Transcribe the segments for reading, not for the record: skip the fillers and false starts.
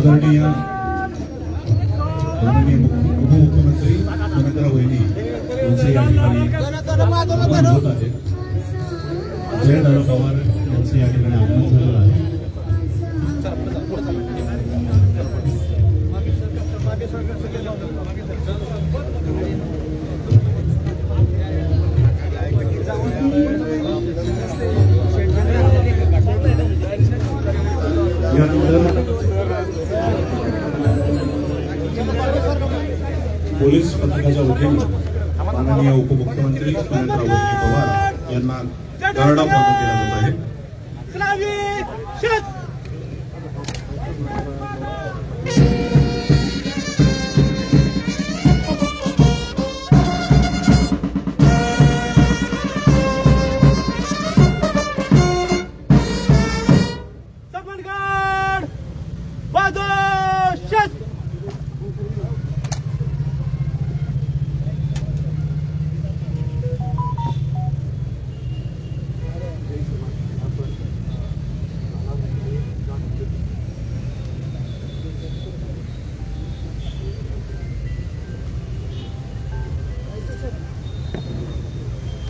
आदरणीय उपमुख्यमंत्री सुनेत्रा वहिनी यांचे या ठिकाणी आगमन होत आहे. जयदादा पवार यांचे या ठिकाणी आगमन झालेलं आहे. यानंतर पोलीस पथकाच्या वतीने माननीय उपमुख्यमंत्री सुनेत्रा वहिनी पवार यांना गार्ड ऑफ ऑनर केला जात आहे.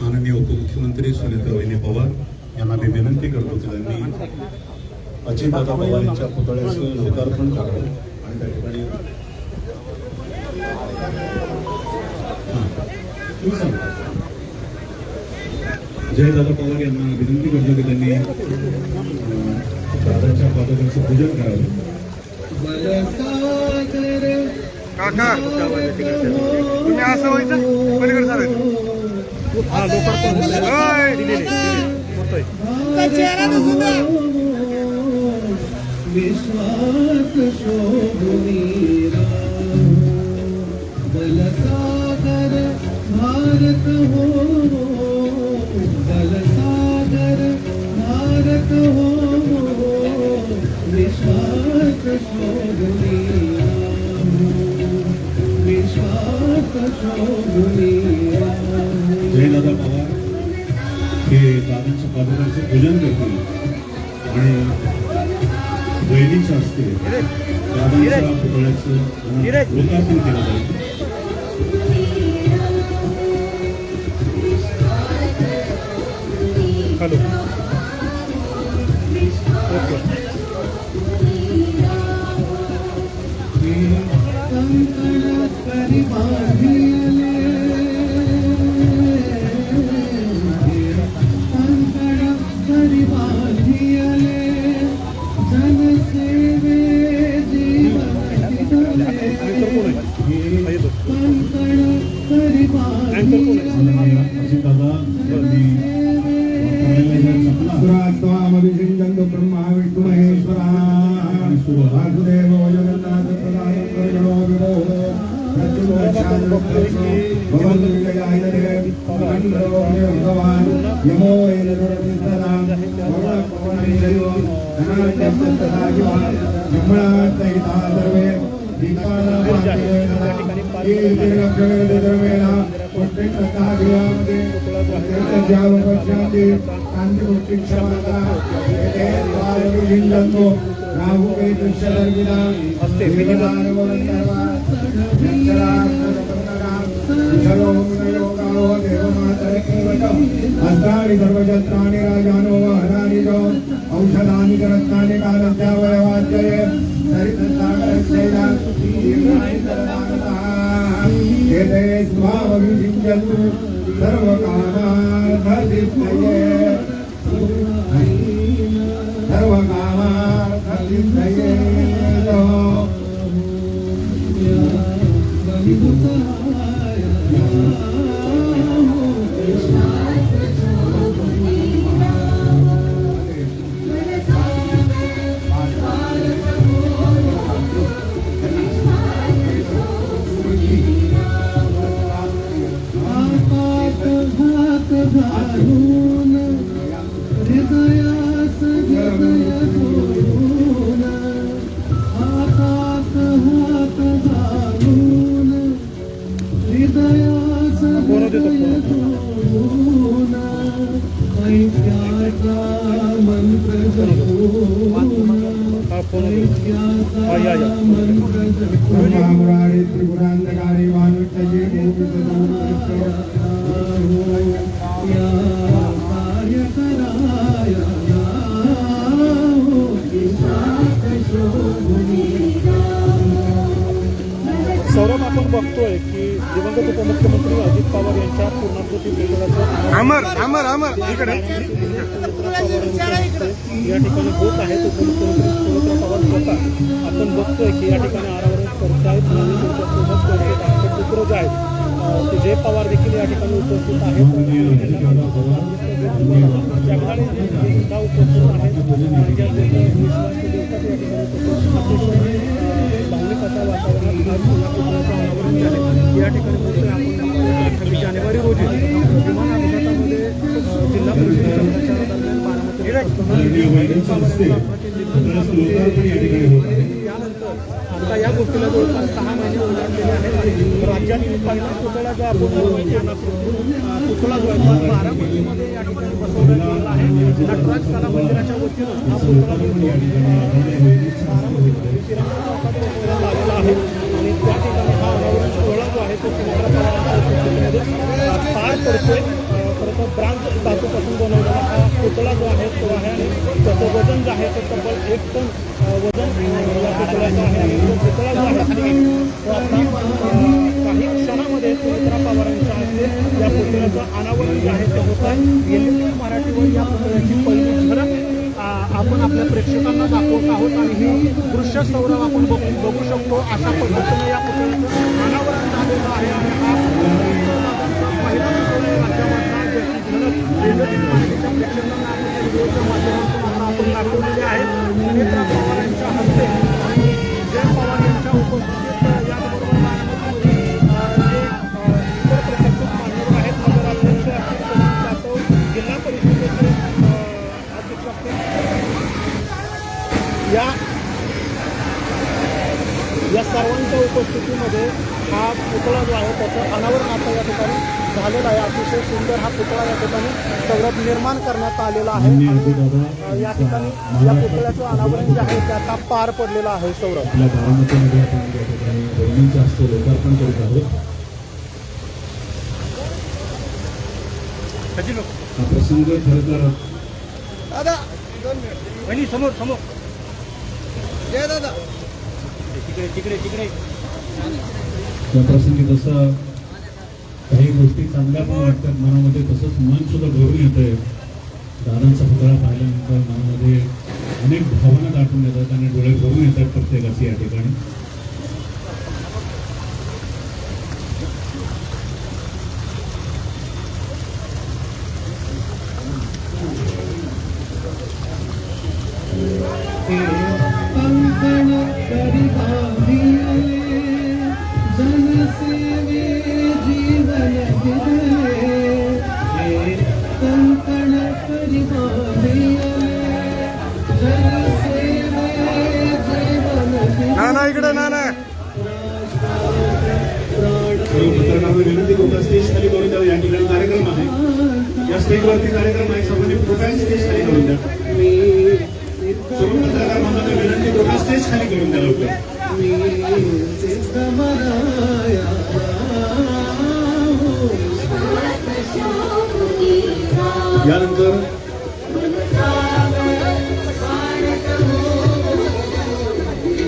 माननीय उपमुख्यमंत्री सुनेत्रा वहिनी पवार यांना मी विनंती करतो की त्यांनी अजितदादा पवार यांच्या पुतळ्याचं लोकार्पण करावं आणि त्या ठिकाणी जयदादा पवार यांना विनंती करतो की त्यांनी दादाच्या पादकांचं पूजन करावं. काका तुम्ही असं व्हायचं पलीकडे चालायचं. हा लोकार्पण विश्वास शोभनीरा बलसागर भारत हो, बलसागर भारत हो, विश्वास शोभनीरा, विश्वास शोभनीरा. जयदादा पवार हे दादांच्या पादकांचं पूजन करतील आणि वहिनीच्या हस्ते दादांच्या पुतळ्याचं लोकार्पण केलं जाईल. Hello okay. अजितदादा ब्रह्मा विष्णु महेश्वरा वासुदेव जगन्नाथ भगवान यमो हस्तानि सर्वशस्त्राणि राजानो वहनानि च औषधानि करत्तानि कालस्यावयवाच्यये एते स्वावविषिञ्चन्तु सर्वकामार्थसिद्धये, सर्वकामार्थसिद्धये. फोन हा या या ब्रह्मामुरारी त्रिपुरांधकारी वानुष्यजे सौरभ, आपण बघतोय की दिवंगत उपमुख्यमंत्री अजित पवार यांच्या पूर्णाकृती पुतळ्याचं अमर इकडे या ठिकाणी होत आहेत. उपमुख्यमंत्री सुमित्रा पवार स्वतः आपण बघतोय की या ठिकाणी आरावरण करत आहेत आणि त्यांच्यासोबत त्यांचे धाकटे पुत्र जे आहेत ते जय पवार देखील या ठिकाणी उपस्थित आहेत. जगदाळे जे सुद्धा उपस्थित आहेत. भावनिक अशा वातावरणात आज पुतळ्याचं अनावरण झाले. या ठिकाणी बघतोय आपण 28 जानेवारी रोजी विमान अपघातामध्ये जिल्हा परिषदेच्या प्रचारादरम्यान यानंतर आता या गोष्टीला जवळपास 6 महिने ओलांडलेले आहेत आणि राज्यातील पहिला पुतळा जो आपण पुतळा जो आहे 12 या ठिकाणी बसवण्यात आलेला आहे. नटराज कला मंदिराच्या वतीनं हा पुतळा आलेला आहे आणि त्या ठिकाणी हा अनावरण सोहळा जो आहे तो सुमित्रा पवारांच्या उपस्थितीमध्ये पार पडतोय. खरं तर ब्रांज धातूपासून बनवलेला हा पुतळा जो आहे तो आहे आणि त्याचं वजन जे आहे ते तब्बल 1 टन वजन या पुतळ्याचं आहे आणि तो पुतळा जो आहे तो आता काही क्षणामध्ये सुमित्रा पवारांच्या हस्ते या पुतळ्याचं अनावरण जे आहे ते होत आहे. एल मराठीवर या पुतळ्याची पहिली झलक आपण आपल्या प्रेक्षकांना दाखवत आहोत आणि ही दृश्य सौरभ आपण बघू शकतो. अशा पद्धतीने या पुतळ्याचं अनावरण झालेलं आहे आणि हा पहिला पुतळा राज्यामधला ज्याची झलक रेल्वेतील मराठीच्या प्रेक्षकांना आपण व्हिडिओच्या माध्यमातून आपण दाखवलेली आहे. सुमित्रा पवार यांच्या हस्ते आणि जय पवार यांच्या उपस्थितीत याचबरोबर बारामतीमध्ये जे इतर प्रशासक मान्यवर आहेत, नगराध्यक्ष असतील, सचिन जाधव, जिल्हा परिषदेचे अध्यक्ष असतील, या सर्वांच्या उपस्थितीमध्ये हा पुतळा जो आहे त्याचं अनावरण आता या ठिकाणी झालेला आहे. अतिशय सुंदर हा पुतळा या ठिकाणी सौरभ निर्माण करण्यात आलेला आहे आणि या ठिकाणी या पुतळ्याचं अनावरण जे आहे ते आता पार पडलेलं आहे. सौरभ, आपल्या बारामतीमध्ये आपण या ठिकाणी बहिणींचं हस्ते लोकार्पण करीत आहोत. हा प्रसंग खरं तर दादा बहिणी समोर समोर जय दादा तिकडे तिकडे तिकडे त्या प्रसंगी जसं काही गोष्टी चांगल्या पण वाटतात मनामध्ये, तसंच मन सुद्धा भरून येतंय. दादांचा पुतळा पाहिल्यानंतर मनामध्ये अनेक भावना दाटून येतात आणि डोळे भरून येतात प्रत्येकाचे या ठिकाणी. ना इकडे ना विनंती करून स्टेज खाली करून द्यावं. या ठिकाणी कार्यक्रम आहे, या स्टेजवरती कार्यक्रम आहे. सर्वांनी प्रोफाईल स्टेज खाली करून द्या. सर्व पत्रकार म्हणून विनंती करून स्टेज खाली करून द्या लवकर. यानंतर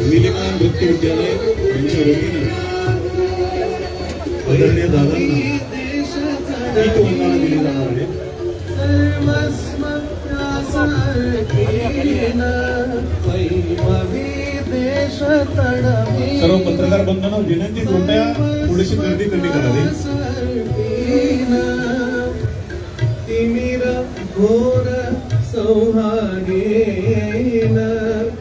निलिमा नृत्य विद्यालय यांच्या वतीनं आदरणीय दादांना गीत वंदना दिली जाणार आहे. सर्व पत्रकार बंधूंना विनंती कृपया थोडीशी गर्दी कमी करावी. घोर सौहार्देन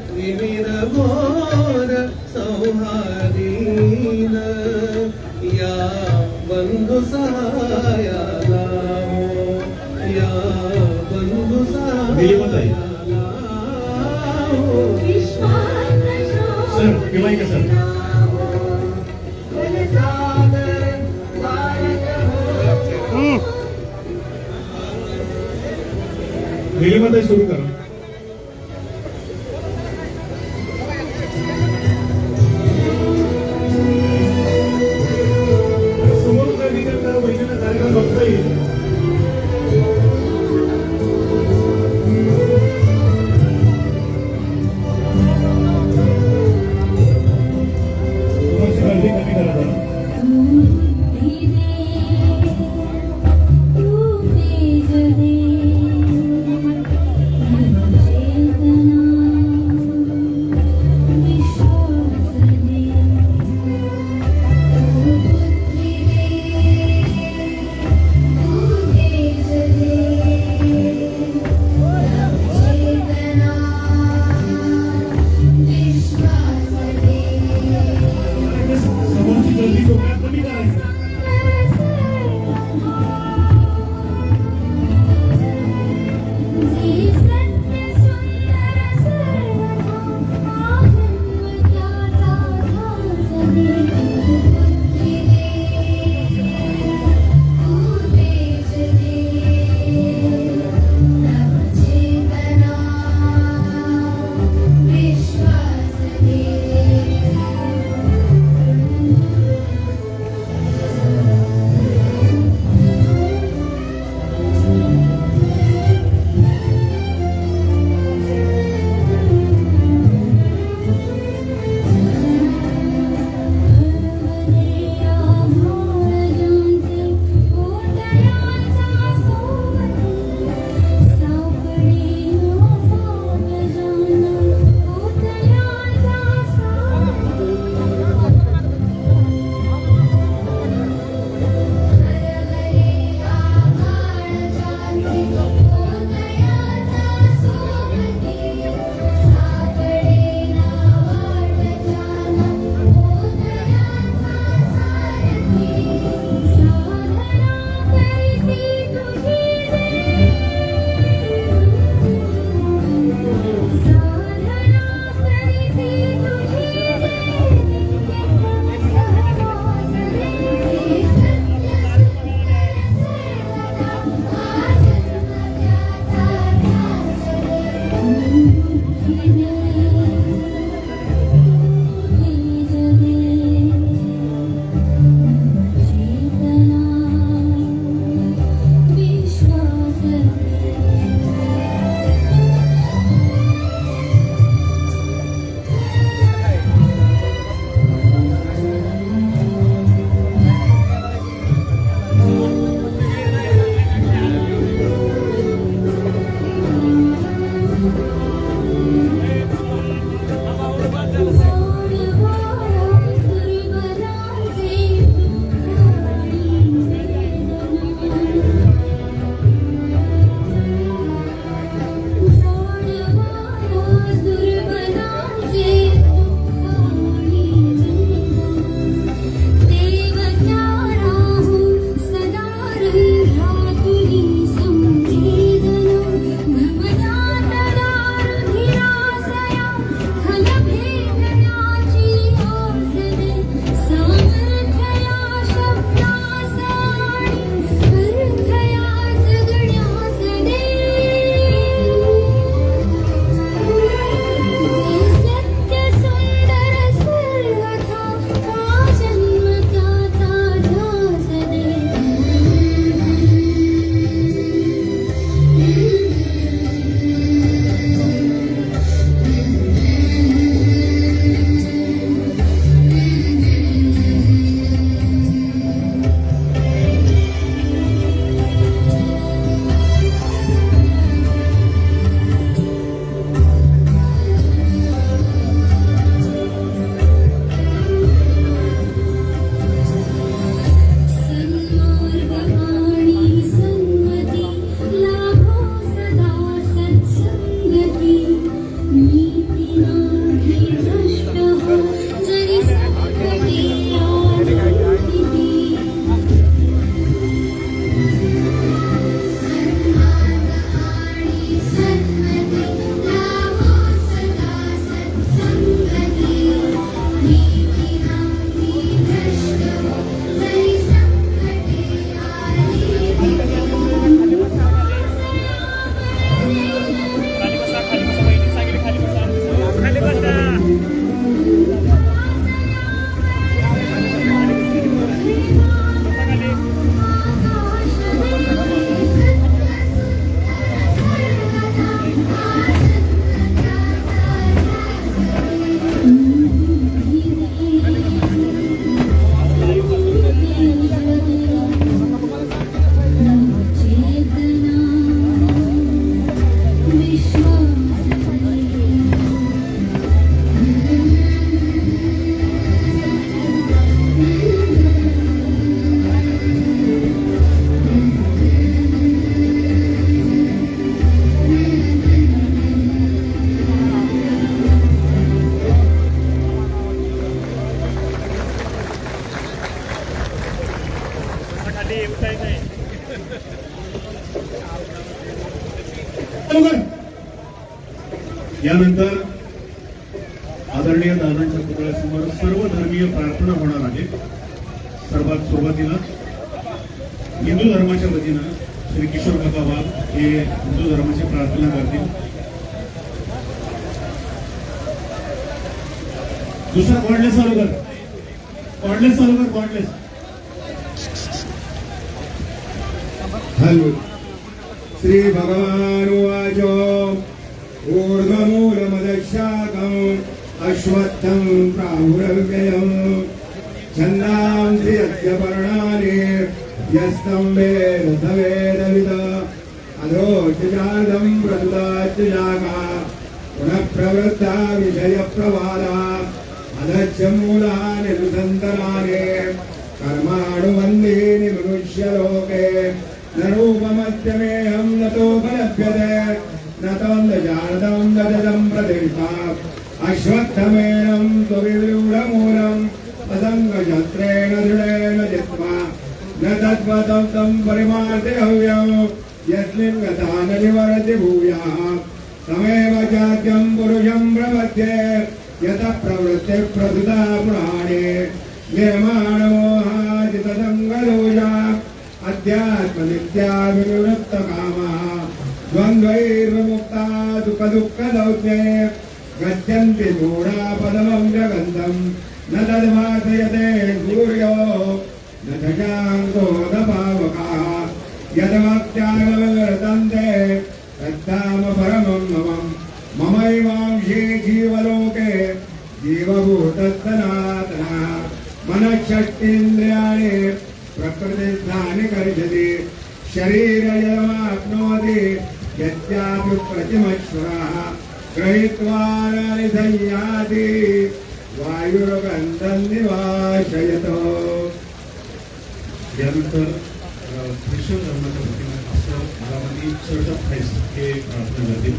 तिमिर घोर सौहार्देन या बंधु सहायाला या बंधु सहायाला सर केव्हा का सर निलिमाताई सुरू करा. यानंतर आदरणीय दादांच्या पुतळ्यासमोर सर्व धर्मीय प्रार्थना होणार आहे. सर्वात सुरुवातीला हिंदू धर्माच्या वतीनं श्री किशोर काका वाघ हे हिंदू धर्माची प्रार्थना करतील. दुसरा कॉर्डलेस चालू कर, कॉर्डलेस चालू कर, कॉर्डलेस. हॅलो. श्री भगवान उवाच ऊर्ध्वमूलमदशाकम् अश्वत्थं प्राहुरव्ययम् छन्दांसि यस्य पर्णानि यस्तं वेद स वेदविद अधोच्चार्धं प्रसुताच्च शाखा पुनः प्रवृत्ता विषयप्रवाला अधच्च मूलानि सुसन्तनानि कर्माणुबन्धीनि मनुष्यलोके न रूपमत्यमेहं न तोपलभ्यते न तं जानतं न जलं प्रदिष्टा अश्वत्थमेनं त्वविरूढमूलम् असङ्गशस्त्रेण दृढेन जित्वा न तत्त्वतं तं परिमार्जयव्यं यस्मिन् गता न निवर्ति भूयाः तमेव चाद्यं पुरुषं प्रपद्ये यतः प्रवृत्तिः प्रसुता पुराणे निर्माणमोहाजितसङ्गदोषा अध्यात्मनित्या विनिवृत्तकामः द्वन्द्वैर्विमुक्ता सुखदुःखदौत्ये गच्छन्ति मूढा पदमं जगन्तं न तद्भासयते सूर्यो न शशाङ्को न पावकाः यद्वाक्यागवर्तन्ते तद्धाम परमं मम ममैवांशे जीवलोके जीवभूतः मनःषष्ठीन्द्रियाणि प्रकृतिस्थानि कर्षति शरीरयमाप्नोति यच्चापि प्रतिमश्वरः गृहीत्वा न संयाति वायुर्गन्धं निवासयतो. यानंतर ख्रिश्चन धर्माच्या वतीने असं गावांनी चर्च ऑफ ख्राइस्ट हे प्रार्थना करतील.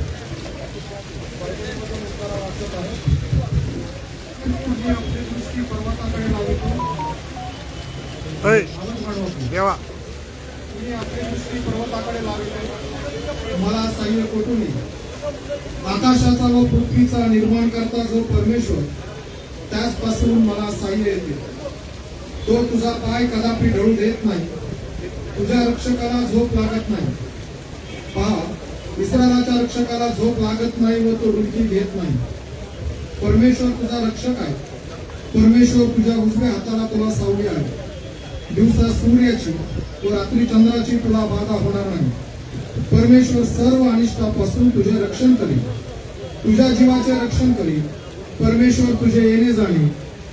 मला साह्य कोठून आकाशाचा व पृथ्वीचा निर्माण करता जो परमेश्वर त्याचपासून मला साह्य येते. तो तुझा पाय कदापि ढळू देत नाही, तुझ्या रक्षकाला झोप लागत नाही. पहा, इस्रायलाच्या रक्षकाला झोप लागत नाही व तो डुलकी घेत नाही. परमेश्वर तुझा रक्षक आहे. परमेश्वर तुझ्या उजव्या हाताला तुला सावली आहे. दिवसा सूर्याची व रात्री चंद्राची तुला बाधा होणार नाही. परमेश्वर सर्व अनिष्टापासून तुझे रक्षण करेल, तुझ्या जीवाचे रक्षण करेल. परमेश्वर तुझे येणे जाणे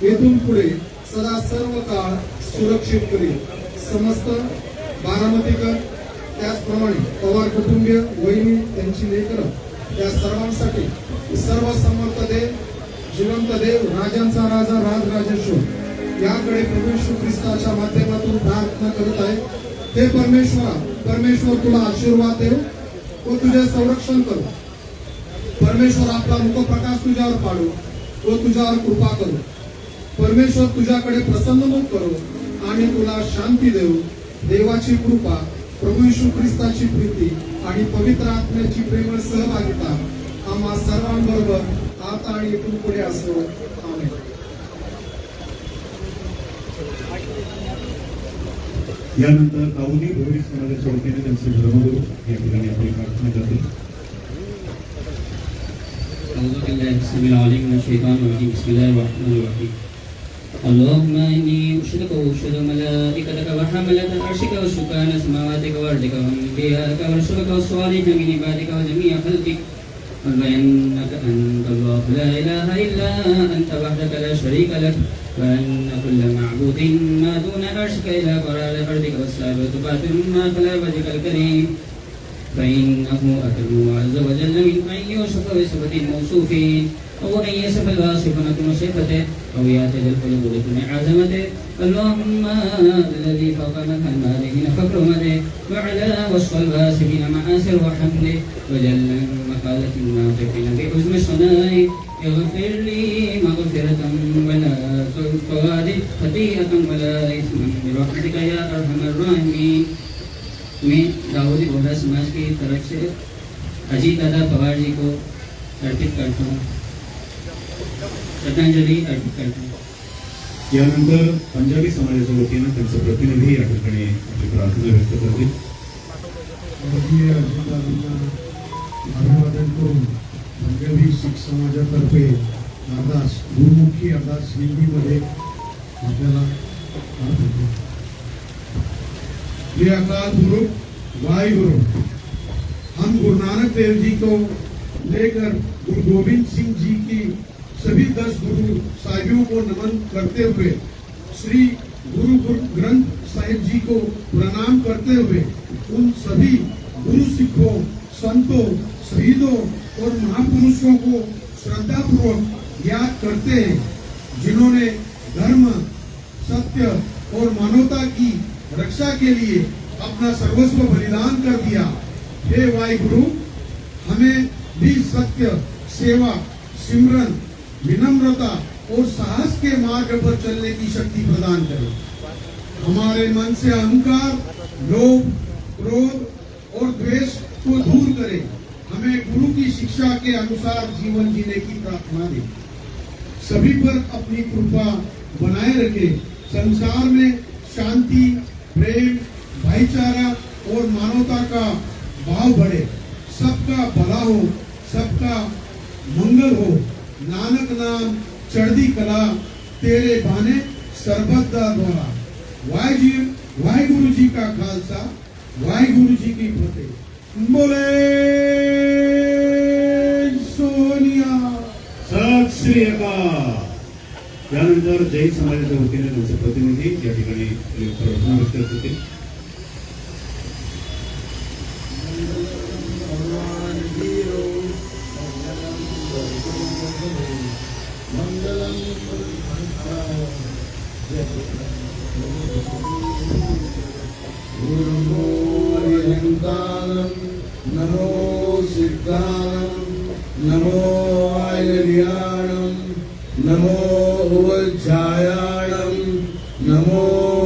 येथून पुढे सदा सर्व काळ सुरक्षित करेल. समस्त बारामतीकर त्याचप्रमाणे पवार कुटुंबीय वहिनी त्यांची लेकरं त्या सर्वांसाठी सर्व समर्थ देव जिवंत देव राजांचा राजा राजराजेश्वर याकडे प्रभू येशू ख्रिस्ताच्या माध्यमातून प्रार्थना करत आहे. हे परमेश्वर तुला आशीर्वाद देव व तुझे संरक्षण करो. परमेश्वर आपला मुखप्रकाश तुझ्यावर पाडो व तुझ्यावर कृपा करो. परमेश्वर तुझ्याकडे प्रसन्नमुख करो आणि तुला शांती देऊ. देवाची कृपा, प्रभू येशू ख्रिस्ताची प्रीती आणि पवित्र आत्म्याची प्रेमळ सहभागिता आम्हा सर्वांबरोबर आता आणि इथून पुढे असो. आमेन. यानंतर दाऊदी भोरी समाजाच्या वतीने त्यांचे धर्मगुरू या ठिकाणी आपली प्रार्थना करतील. اللهم إني أشهدك وأشهد ملائكتك وحملة عرشك وسكان سماواتك وأرضك وأنبياءك ورسلك والصالحين من عبادك وجميع خلقك وبأنك أنت الله لا إله إلا أنت وحدك لا شريك لك وأن كل معبود ما دون عرشك إلى قرار أرضك والسابق باطل ما خلا وجهك الكريم فإنه أكرم عز وجل من أن يوصف بصفة الموصوفين أو أن يصف الواصف نكون صفته أو يعتد القلوب لكن عظمته. اللهم الذي فوق مدح المالكين فكرمته وعلى وصف الواصفين معاصر وحمده وجل مقالة الناطقين بحزن الصناع اغفر لي مغفرة ولا تغادر خطيئة ولا إثما برحمتك يا أرحم الراحمين. मैं दाऊदी बोहरा समाज की तरफ से अजीत दादा पवार जी को अर्पित करता हूँ, श्रद्धांजलि अर्पित करता हूँ. यानंतर पंजाबी समाजाच्या वतीने त्यांचे प्रतिनिधी या ठिकाणी आपली प्रार्थना व्यक्त करतील. स्वर्गीय अजितदादांना अभिवादन करून पंजाबी शीख समाजातर्फे अरदास गुरुमुखी अरदास हिंदीमध्ये आपल्याला प्रार्थना. श्री अकाल पुरुष वाहिगुरु, हम गुरु नानक देव जी को लेकर गुरु गोविंद सिंह जी की सभी 10 गुरु साहिबों को नमन करते हुए श्री गुरु ग्रंथ साहिब जी को प्रणाम करते हुए उन सभी गुरु सिखों, संतों, शहीदों और महापुरुषों को श्रद्धापूर्वक याद करते हैं जिन्होंने धर्म, सत्य और मानवता की रक्षा के लिए अपना सर्वस्व बलिदान कर दिया। हे वाहिगुरु, हमें भी सत्य, सेवा, सिमरन, विनम्रता और साहस के मार्ग पर चलने की शक्ति प्रदान करें। हमारे मन से अहंकार, लोभ, क्रोध और द्वेष को दूर करें। हमें गुरु की शिक्षा के अनुसार जीवन जीने की प्रार्थना दें। सभी पर अपनी कृपा बनाए रखे। संसार में शांति, प्रेम, भाईचारा और मानवता का भाव बढ़े। सबका भला हो, सबका मंगल हो। नानक नाम चढ़दी कला, तेरे बाने सरबत दा द्वारा। वाहिगुरु जी का खालसा, वाहिगुरु जी की फतेह। बोले सोनिया। सत श्री अकाल. त्यानंतर जैन समाजाच्या वतीने त्यांचे प्रतिनिधी या ठिकाणी प्रार्थना व्यक्त करत होते. नमो सिद्धानं, नमो आयर्याणं, नमो उवज्जायाणं, नमो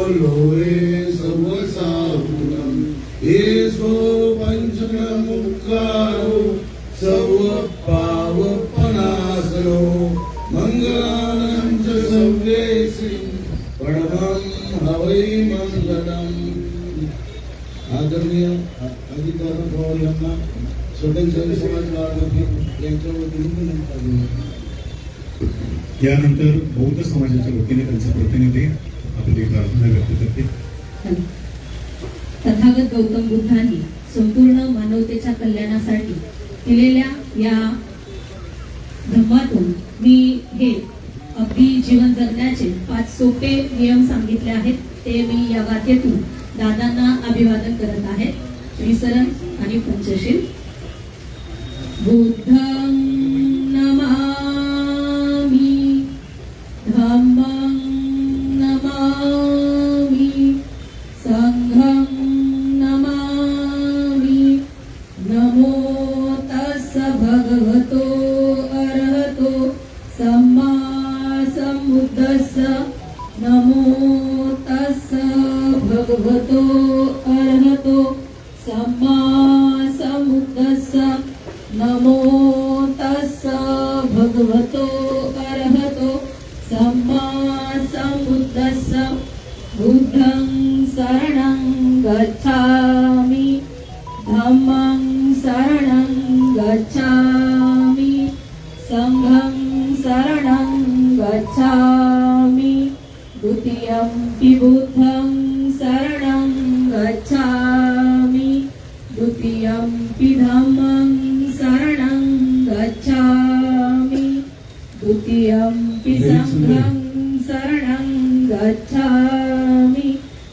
लोहे सर्वसाहुनं। येसो पंचमुखारो सर्व पावपनासनो, मंगलानं च सर्वेषु परमं हवै मंगलम्। आदरणीय अधिकारी भाऊ यांना स्वतंत्र समाज मार्गाने यांच्या वतीने यानंतर बौद्ध समाजाच्या वतीने त्यांचे प्रतिनिधी आपली प्रार्थना व्यक्त करते. तथागत गौतम बुद्धांनी संपूर्ण मानवतेच्या कल्याणासाठी केलेल्या या धम्मातून मी हे अगदी जीवन जगण्याचे 5 सोपे नियम सांगितले आहेत. ते मी या गाथेतून दादांना अभिवादन करत आहे. श्रीसरण आणि पंचशील. बुद्धं नमामि, धम्मं नमामि, संघं नमामि. नमो तस्स भगवतो अरहतो सम्मा सम्बुद्धस्स. नमो तस्स भगवतो अरहतो सम्मा सम्बुद्धस्स. नमो तस्स भगवतो अरहतो सम्मा सम्बुद्धस्स. बुद्धं शरणं गच्छामि, धम्मं शरणं गच्छामि, संघं शरणं गच्छामि. द्वितीयंपि बुद्धं शरणं गच्छामि, द्वितीयंपि धम्मं शरणं गच्छामि, द्वितीयंपि संघं शरणं गच्छामि,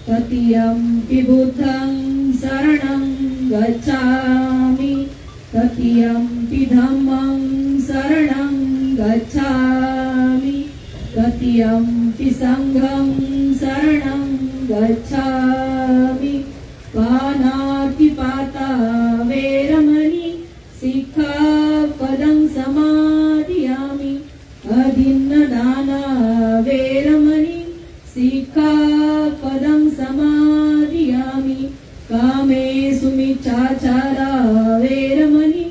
तृतीयंपि बुद्धं शरणं गच्छामि, तृतीयंपि धम्मं शरणं गच्छामि, तृतीयंपि संघं शरणं गच्छामि. पानातिपाता वेरमणि सिक्खापदं समादियामि. अदिन्नदाना वेरमणि सिक्खापदं समादियामि. कामेषु मिच्छाचारा वेरमणि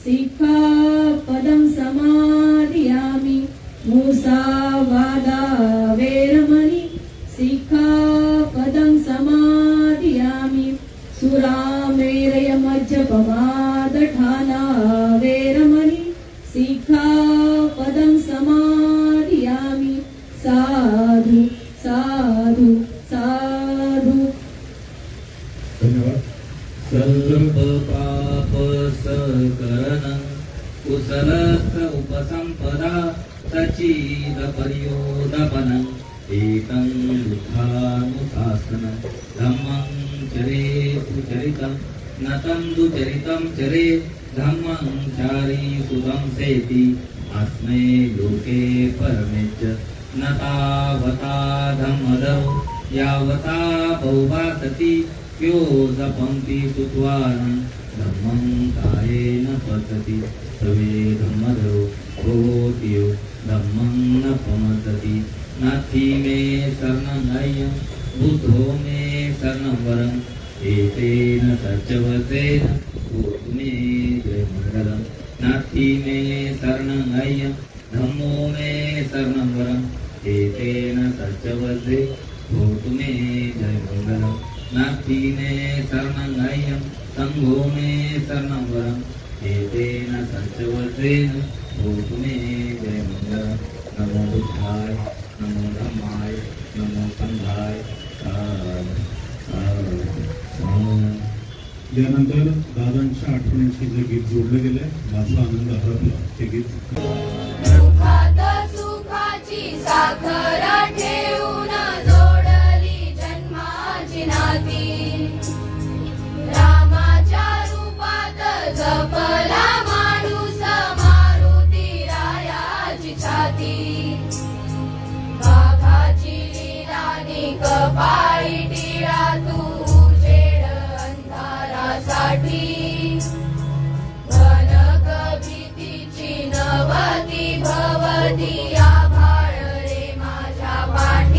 सिक्खापदं समादियामि. मुसावादा वेरमणि सिक्खापदं समादियामि. सुरामेरय मज्जपमादठाना वेरमणि सिक्खापदं समादियामि. साधु साधु साधु. धन्यवाद. सर्व पाप सकरणं कुशलस्य उपसंपदा सचीद पर्योदपनं. एतं बुद्धानुशासनं धम्मं चरे सुचरितं नतं दुचरितं चरे. धम्मं चारी सुतं सेति अस्मै लोके परमेच्च. न तावता धम्मदौ यावता बहुभासति यो जपन्ति सुत्वारं धम्मं कायेन पतति सवे धम्मधरो भवति यो धम्मं न पमतति नाथि मे शरणं बुद्धो मे शरणं वरम् एतेन सच्चवतेन भूतु मे जयमङ्गलम् नाथि मे शरणं धम्मो मे शरणं वरम् एतेन सच्चवते भूतु मे जयमङ्गलम् नाथि मे शरणं संघो मे शरणं वरम् एतेन सच्चवतेन भूतु मे जयमङ्गलम् नमो बुद्धाय नमो धम्माय नमो संघाय यानंतर दादांच्या आठवणींशी जे गीत जोडलं गेलंय माझा आनंद हरपला ते गीत दुःखात सुखाची साखर ठेवून जोडली जन्माची नाती रामाच्या रूपात जपला माणूस मारुती रायाची छाती बाबाची लीलानी कपाळी टिळा तू उजेड अंधारासाठी भीतीची नवती भवती आभाळ रे माझ्या पाठी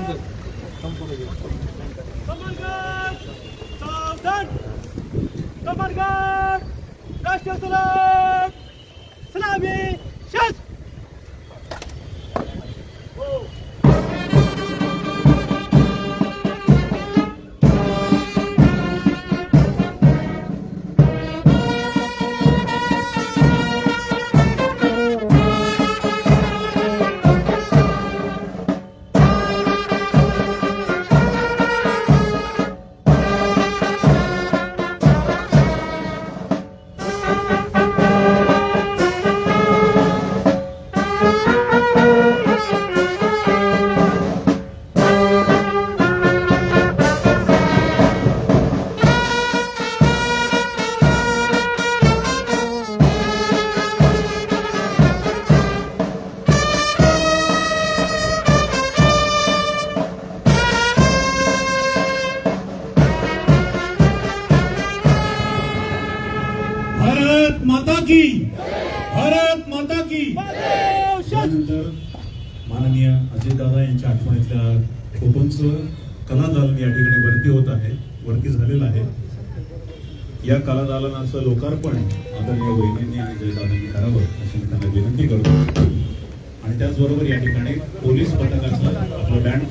कमलगड सावधान, कमलगड राष्ट्रीय सलाम सलामी शस्त्र. भारत माता की, भारत माता की. त्यानंतर माननीय अजितदादा यांच्या आठवणीतल्या फोटोंचं कलादालन या ठिकाणी वरती होत आहे, वरती झालेलं आहे. या कलादालनाचं लोकार्पण आदरणीय वहिनींनी आणि जयदादांनी करावं अशी मी त्यांना विनंती करतो. आणि त्याचबरोबर या ठिकाणी पोलीस पथकाचं आपलं बँड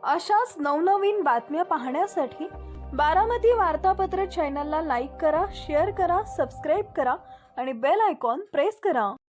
अशाच नवनवीन बातम्या पाहण्यासाठी बारामती वार्तापत्र चॅनलला लाईक करा, शेअर करा, सबस्क्राईब करा आणि बेल आयकॉन प्रेस करा.